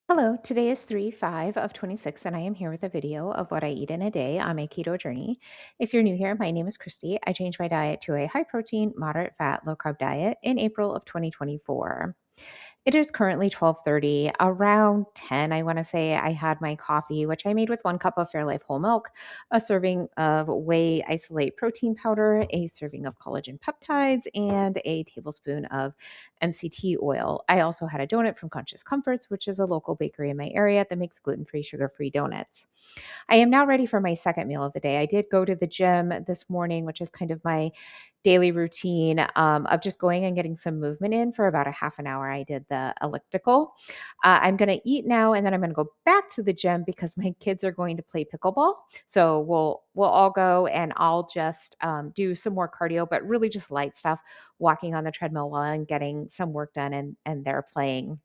Hello, today is 3/5 of 26, and I am here with a video of what I eat in a day on my keto journey. If you're new here, my name is Christy. I changed my diet to a high protein, moderate fat, low carb diet in April of 2024. It is currently 12:30. Around 10, I want to say, I had my coffee, which I made with 1 cup of Fairlife whole milk, a serving of whey isolate protein powder, a serving of collagen peptides, and a tablespoon of MCT oil. I also had a donut from Conscious Comforts, which is a local bakery in my area that makes gluten-free, sugar-free donuts. I am now ready for my second meal of the day. I did go to the gym this morning, which is kind of my daily routine of just going and getting some movement in for about a half an hour. I did the elliptical. I'm going to eat now, and then I'm going to go back to the gym because my kids are going to play pickleball. So we'll all go, and I'll just do some more cardio, but really just light stuff, walking on the treadmill while I'm getting some work done, and they're playing.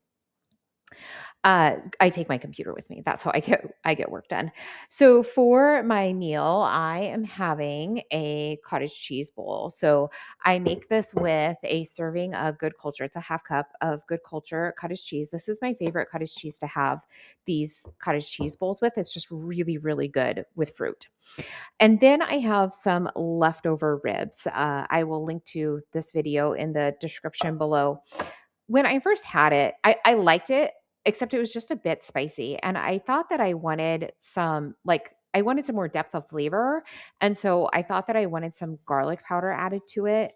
I take my computer with me. That's how I get work done. So for my meal, I am having a cottage cheese bowl. So I make this with a serving of Good Culture. It's a half cup of Good Culture cottage cheese. This is my favorite cottage cheese to have these cottage cheese bowls with. It's just really, really good with fruit. And then I have some leftover ribs. I will link to this video in the description below. When I first had it, I liked it, except it was just a bit spicy, and I thought that I wanted I wanted some more depth of flavor, and so I thought that I wanted some garlic powder added to it,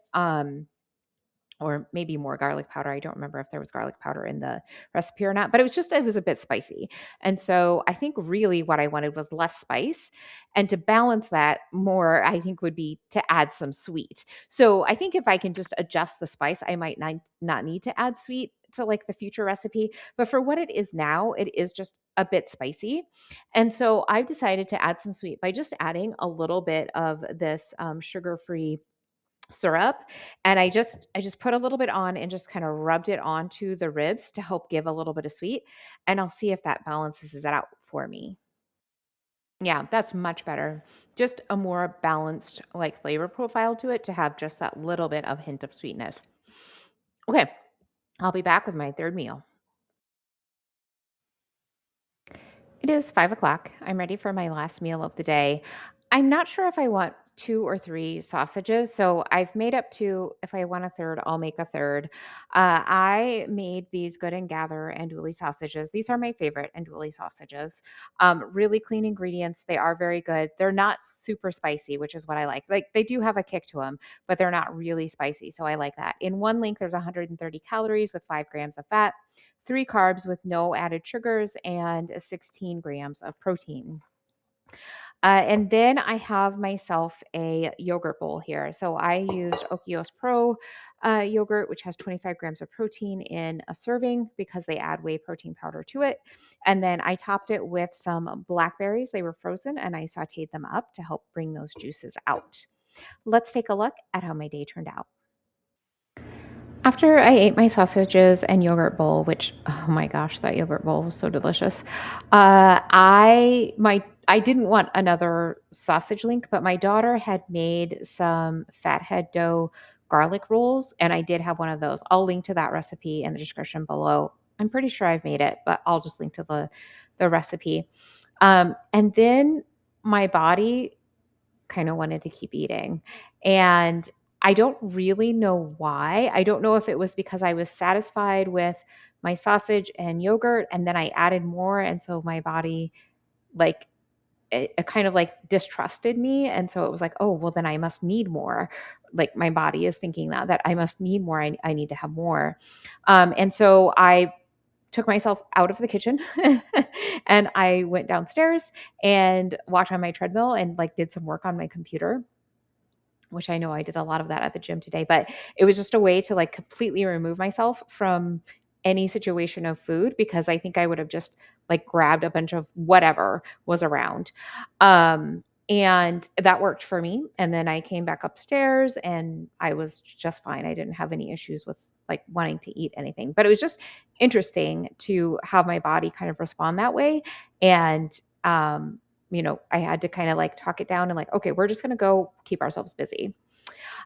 or maybe more garlic powder. I don't remember if there was garlic powder in the recipe or not, but it was a bit spicy. And so I think really what I wanted was less spice. And to balance that more, I think would be to add some sweet. So I think if I can just adjust the spice, I might not need to add sweet to like the future recipe. But for what it is now, it is just a bit spicy. And so I've decided to add some sweet by just adding a little bit of this sugar-free syrup, and I just put a little bit on and just kind of rubbed it onto the ribs to help give a little bit of sweet, and I'll see if that balances it out for me. Yeah, that's much better. Just a more balanced like flavor profile to it to have just that little bit of hint of sweetness. Okay, I'll be back with my third meal. It is 5 o'clock. I'm ready for my last meal of the day. I'm not sure if I want 2 or 3 sausages, so I've made up two. If I want a third, I'll make a third. I made these Good and Gather andouille sausages. These are my favorite andouille sausages. Really clean ingredients. They are very good. They're not super spicy, which is what I like. Like they do have a kick to them, but they're not really spicy, so I like that. In one link, there's 130 calories with 5 grams of fat, 3 carbs with no added sugars, and 16 grams of protein. And then I have myself a yogurt bowl here. So I used Okios Pro yogurt, which has 25 grams of protein in a serving because they add whey protein powder to it. And then I topped it with some blackberries. They were frozen, and I sauteed them up to help bring those juices out. Let's take a look at how my day turned out. After I ate my sausages and yogurt bowl, which oh my gosh, that yogurt bowl was so delicious. I didn't want another sausage link, but my daughter had made some fathead dough garlic rolls, and I did have one of those. I'll link to that recipe in the description below. I'm pretty sure I've made it, but I'll just link to the recipe. And then my body kind of wanted to keep eating. And I don't really know why. I don't know if it was because I was satisfied with my sausage and yogurt and then I added more. And so my body, like, it kind of like distrusted me. And so it was like, oh, well, then I must need more. Like, my body is thinking that I must need more. I need to have more. And so I took myself out of the kitchen and I went downstairs and walked on my treadmill and like did some work on my computer, which I know I did a lot of that at the gym today, but it was just a way to like completely remove myself from any situation of food because I think I would have just like grabbed a bunch of whatever was around. And that worked for me. And then I came back upstairs and I was just fine. I didn't have any issues with like wanting to eat anything, but it was just interesting to have my body kind of respond that way. And, I had to kind of like talk it down and like, okay, we're just going to go keep ourselves busy.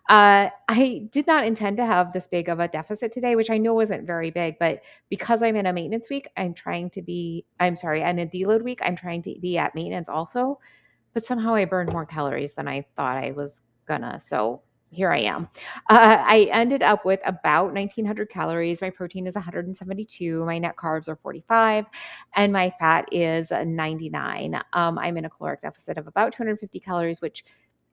I did not intend to have this big of a deficit today, which I know isn't very big, but because I'm in a maintenance week, I'm sorry, in a deload week, I'm trying to be at maintenance also, but somehow I burned more calories than I thought I was gonna. So here I am. I ended up with about 1900 calories. My protein is 172. My net carbs are 45, and my fat is 99. I'm in a caloric deficit of about 250 calories, which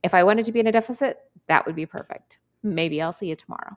if I wanted to be in a deficit, that would be perfect. Maybe I'll see you tomorrow.